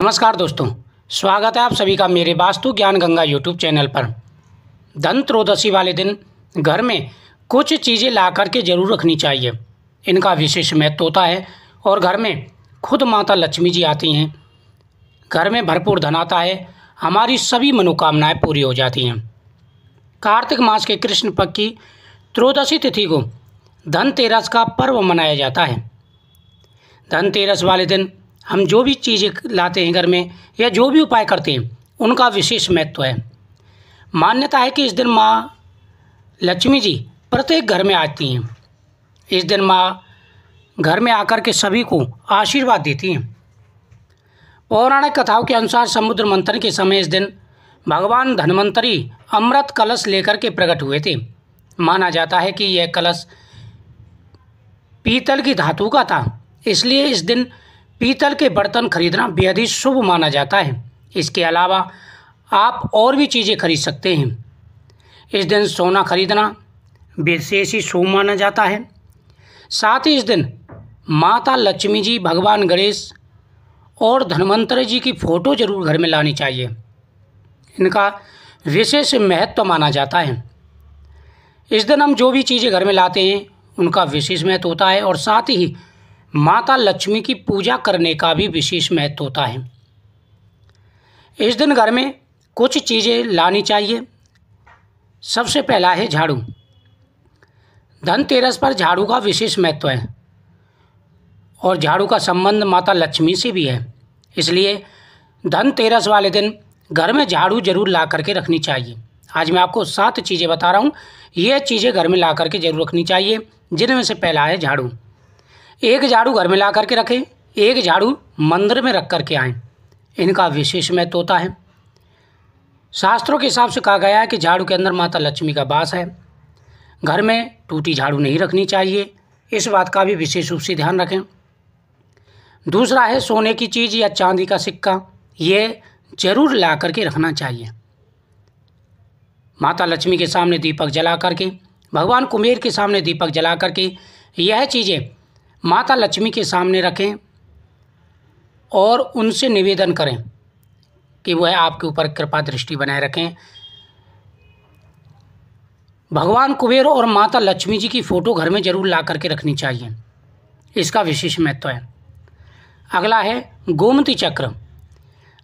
नमस्कार दोस्तों, स्वागत है आप सभी का मेरे वास्तु ज्ञान गंगा यूट्यूब चैनल पर। धन त्रयोदशी वाले दिन घर में कुछ चीज़ें ला करके जरूर रखनी चाहिए। इनका विशेष महत्व होता है और घर में खुद माता लक्ष्मी जी आती हैं। घर में भरपूर धन आता है, हमारी सभी मनोकामनाएं पूरी हो जाती हैं। कार्तिक मास के कृष्ण पक्ष की त्रयोदशी तिथि को धनतेरस का पर्व मनाया जाता है। धनतेरस वाले दिन हम जो भी चीज़ें लाते हैं घर में या जो भी उपाय करते हैं उनका विशेष महत्व है। मान्यता है कि इस दिन माँ लक्ष्मी जी प्रत्येक घर में आती हैं। इस दिन माँ घर में आकर के सभी को आशीर्वाद देती हैं। पौराणिक कथाओं के अनुसार समुद्र मंथन के समय इस दिन भगवान धन्वंतरी अमृत कलश लेकर के प्रकट हुए थे। माना जाता है कि यह कलश पीतल की धातु का था, इसलिए इस दिन पीतल के बर्तन खरीदना बेहद ही शुभ माना जाता है। इसके अलावा आप और भी चीज़ें खरीद सकते हैं। इस दिन सोना खरीदना विशेष ही शुभ माना जाता है। साथ ही इस दिन माता लक्ष्मी जी, भगवान गणेश और धन्वंतरी जी की फ़ोटो जरूर घर में लानी चाहिए। इनका विशेष महत्व माना जाता है। इस दिन हम जो भी चीज़ें घर में लाते हैं उनका विशेष महत्व होता है और साथ ही माता लक्ष्मी की पूजा करने का भी विशेष महत्व होता है। इस दिन घर में कुछ चीज़ें लानी चाहिए। सबसे पहला है झाड़ू। धनतेरस पर झाड़ू का विशेष महत्व है और झाड़ू का संबंध माता लक्ष्मी से भी है, इसलिए धनतेरस वाले दिन घर में झाड़ू जरूर ला करके रखनी चाहिए। आज मैं आपको 7 चीज़ें बता रहा हूँ, ये चीज़ें घर में ला करके जरूर रखनी चाहिए, जिनमें से पहला है झाड़ू। एक झाड़ू घर में ला करके रखें, एक झाड़ू मंदिर में रख करके आएँ। इनका विशेष महत्व होता है। शास्त्रों के हिसाब से कहा गया है कि झाड़ू के अंदर माता लक्ष्मी का वास है। घर में टूटी झाड़ू नहीं रखनी चाहिए, इस बात का भी विशेष रूप से ध्यान रखें। दूसरा है सोने की चीज़ या चांदी का सिक्का, ये जरूर ला करके रखना चाहिए। माता लक्ष्मी के सामने दीपक जला करके, भगवान कुबेर के सामने दीपक जला करके यह चीज़ें माता लक्ष्मी के सामने रखें और उनसे निवेदन करें कि वह आपके ऊपर कृपा दृष्टि बनाए रखें। भगवान कुबेर और माता लक्ष्मी जी की फ़ोटो घर में जरूर ला करके रखनी चाहिए, इसका विशेष महत्व है। अगला है गोमती चक्र।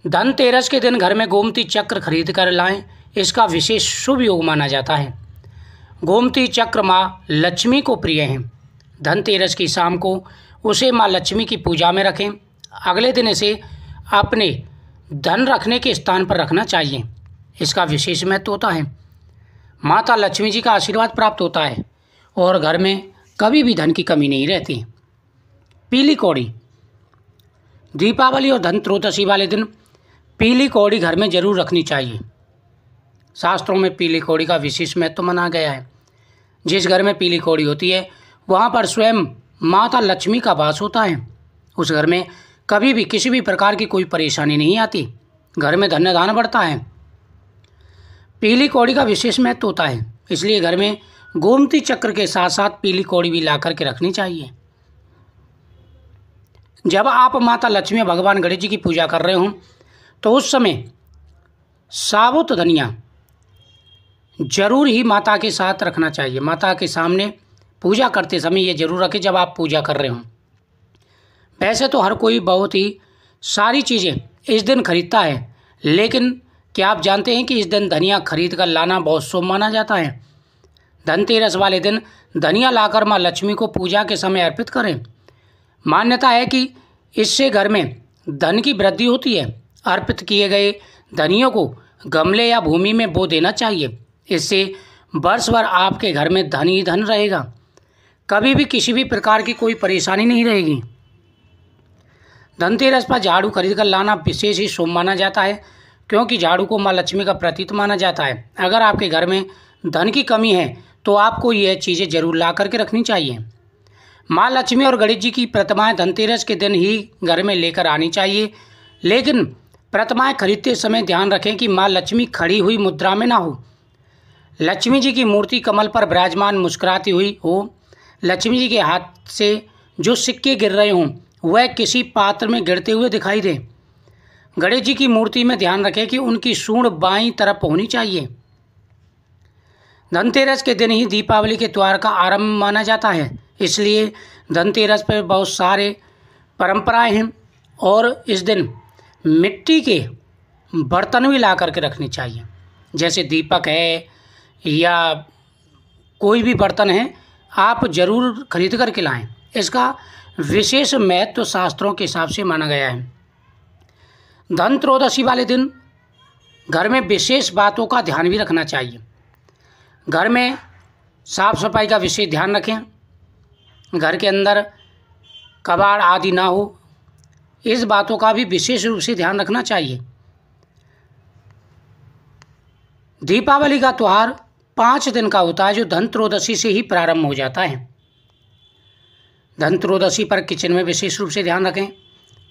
धनतेरस के दिन घर में गोमती चक्र खरीद कर लाएं, इसका विशेष शुभ योग माना जाता है। गोमती चक्र माँ लक्ष्मी को प्रिय हैं। धनतेरस की शाम को उसे माँ लक्ष्मी की पूजा में रखें। अगले दिन इसे अपने धन रखने के स्थान पर रखना चाहिए, इसका विशेष महत्व होता है। माता लक्ष्मी जी का आशीर्वाद प्राप्त होता है और घर में कभी भी धन की कमी नहीं रहती। पीली कौड़ी। दीपावली और धन त्रयोदशी वाले दिन पीली कौड़ी घर में जरूर रखनी चाहिए। शास्त्रों में पीली कौड़ी का विशेष महत्व माना गया है। जिस घर में पीली कौड़ी होती है वहाँ पर स्वयं माता लक्ष्मी का वास होता है। उस घर में कभी भी किसी भी प्रकार की कोई परेशानी नहीं आती, घर में धन्य धान बढ़ता है। पीली कौड़ी का विशेष महत्व होता है, इसलिए घर में गोमती चक्र के साथ साथ पीली कौड़ी भी ला करके रखनी चाहिए। जब आप माता लक्ष्मी भगवान गणेश जी की पूजा कर रहे हों तो उस समय साबुत धनिया जरूर ही माता के साथ रखना चाहिए। माता के सामने पूजा करते समय ये जरूर रखें जब आप पूजा कर रहे हों। वैसे तो हर कोई बहुत ही सारी चीज़ें इस दिन खरीदता है, लेकिन क्या आप जानते हैं कि इस दिन धनिया खरीद कर लाना बहुत शुभ माना जाता है। धनतेरस वाले दिन धनिया लाकर माँ लक्ष्मी को पूजा के समय अर्पित करें। मान्यता है कि इससे घर में धन की वृद्धि होती है। अर्पित किए गए धनियों को गमले या भूमि में बो देना चाहिए, इससे वर्ष भर आपके घर में धन ही धन रहेगा, कभी भी किसी भी प्रकार की कोई परेशानी नहीं रहेगी। धनतेरस पर झाड़ू खरीद कर लाना विशेष ही शुभ माना जाता है, क्योंकि झाड़ू को माँ लक्ष्मी का प्रतीक माना जाता है। अगर आपके घर में धन की कमी है तो आपको यह चीज़ें जरूर ला करके रखनी चाहिए। माँ लक्ष्मी और गणेश जी की प्रतिमाएं धनतेरस के दिन ही घर में लेकर आनी चाहिए, लेकिन प्रतिमाएं खरीदते समय ध्यान रखें कि माँ लक्ष्मी खड़ी हुई मुद्रा में ना हो। लक्ष्मी जी की मूर्ति कमल पर विराजमान मुस्कुराती हुई हो। लक्ष्मी जी के हाथ से जो सिक्के गिर रहे हों वह किसी पात्र में गिरते हुए दिखाई दें। गणेश जी की मूर्ति में ध्यान रखें कि उनकी सूंड बाईं तरफ होनी चाहिए। धनतेरस के दिन ही दीपावली के त्यौहार का आरंभ माना जाता है, इसलिए धनतेरस पर बहुत सारे परंपराएं हैं और इस दिन मिट्टी के बर्तन भी ला करके रखने चाहिए, जैसे दीपक है या कोई भी बर्तन है आप जरूर खरीद करके लाएं। इसका विशेष महत्व शास्त्रों के हिसाब से माना गया है। धन त्रयोदशी वाले दिन घर में विशेष बातों का ध्यान भी रखना चाहिए। घर में साफ सफाई का विशेष ध्यान रखें, घर के अंदर कबाड़ आदि ना हो, इस बातों का भी विशेष रूप से ध्यान रखना चाहिए। दीपावली का त्यौहार 5 दिन का होता है, जो धन त्रयोदशी से ही प्रारंभ हो जाता है। धन त्रयोदशी पर किचन में विशेष रूप से ध्यान रखें।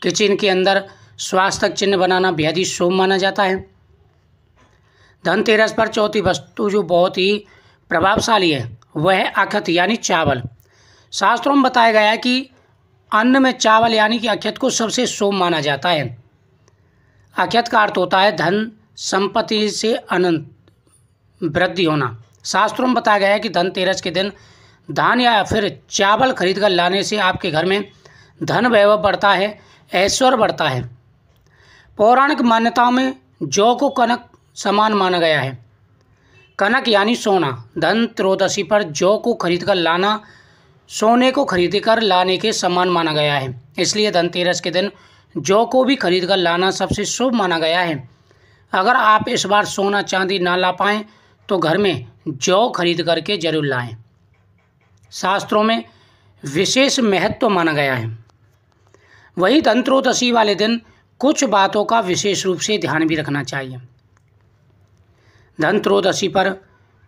किचन के अंदर स्वास्थ्य चिन्ह बनाना बेहद ही शुभ माना जाता है। धनतेरस पर चौथी वस्तु जो बहुत ही प्रभावशाली है वह है अक्षत यानी चावल। शास्त्रों में बताया गया है कि अन्न में चावल यानी कि अक्षत को सबसे शुभ माना जाता है। अक्षत का अर्थ होता है धन संपत्ति से अनंत वृद्धि होना। शास्त्रों में बताया गया है कि धनतेरस के दिन धान या फिर चावल खरीद कर लाने से आपके घर में धन वैभव बढ़ता है, ऐश्वर्य बढ़ता है। पौराणिक मान्यताओं में जौ को कनक समान माना गया है। कनक यानी सोना। धन त्रयोदशी पर जौ को खरीद कर लाना सोने को खरीद कर लाने के समान माना गया है, इसलिए धनतेरस के दिन जौ को भी खरीद कर लाना सबसे शुभ माना गया है। अगर आप इस बार सोना चांदी ना ला पाएँ तो घर में जौ खरीद करके जरूर लाएं। शास्त्रों में विशेष महत्व माना गया है। वहीं धन त्रयोदशी वाले दिन कुछ बातों का विशेष रूप से ध्यान भी रखना चाहिए। धन त्रयोदशी पर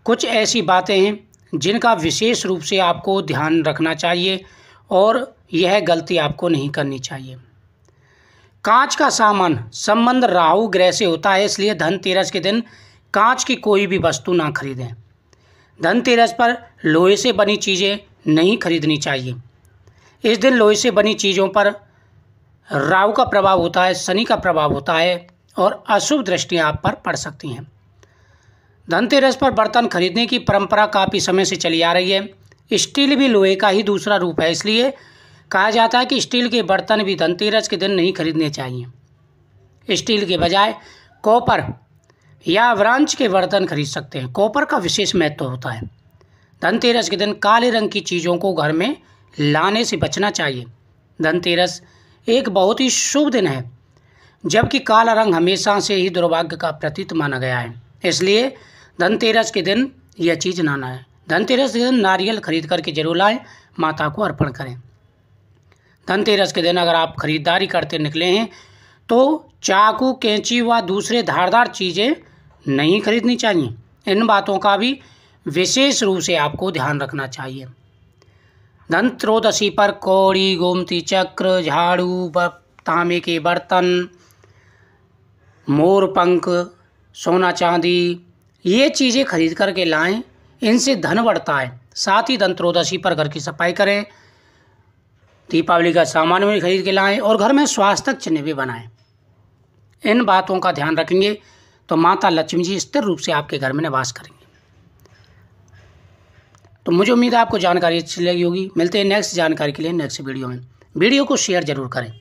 कुछ ऐसी बातें हैं जिनका विशेष रूप से आपको ध्यान रखना चाहिए और यह गलती आपको नहीं करनी चाहिए। कांच का सामान संबंध राहु ग्रह से होता है, इसलिए धनतेरस के दिन कांच की कोई भी वस्तु ना खरीदें। धनतेरस पर लोहे से बनी चीज़ें नहीं खरीदनी चाहिए। इस दिन लोहे से बनी चीज़ों पर राहु का प्रभाव होता है, शनि का प्रभाव होता है और अशुभ दृष्टियाँ आप पर पड़ सकती हैं। धनतेरस पर बर्तन खरीदने की परंपरा काफ़ी समय से चली आ रही है। स्टील भी लोहे का ही दूसरा रूप है, इसलिए कहा जाता है कि स्टील के बर्तन भी धनतेरस के दिन नहीं खरीदने चाहिए। स्टील के बजाय कॉपर या ब्रांच के बर्तन खरीद सकते हैं। कॉपर का विशेष महत्व होता है। धनतेरस के दिन काले रंग की चीज़ों को घर में लाने से बचना चाहिए। धनतेरस एक बहुत ही शुभ दिन है, जबकि काला रंग हमेशा से ही दुर्भाग्य का प्रतीक माना गया है, इसलिए धनतेरस के दिन यह चीज़ ना लाएं। धनतेरस के दिन नारियल खरीद करके जरूर लाएं, माता को अर्पण करें। धनतेरस के दिन अगर आप खरीदारी करते निकले हैं तो चाकू, कैंची व दूसरे धारदार चीज़ें नहीं खरीदनी चाहिए। इन बातों का भी विशेष रूप से आपको ध्यान रखना चाहिए। धन त्रयोदशी पर कौड़ी, गोमती चक्र, झाड़ू, तांबे के बर्तन, मोर पंख, सोना चांदी, ये चीज़ें खरीद करके लाएं, इनसे धन बढ़ता है। साथ ही धन त्रयोदशी पर घर की सफाई करें, दीपावली का सामान भी खरीद के लाएं और घर में स्वास्थ्य चिन्ह भी बनाएं। इन बातों का ध्यान रखेंगे तो माता लक्ष्मी जी स्थिर रूप से आपके घर में निवास करेंगे। तो मुझे उम्मीद है आपको जानकारी अच्छी लगी होगी। मिलते हैं नेक्स्ट जानकारी के लिए नेक्स्ट वीडियो में। वीडियो को शेयर जरूर करें।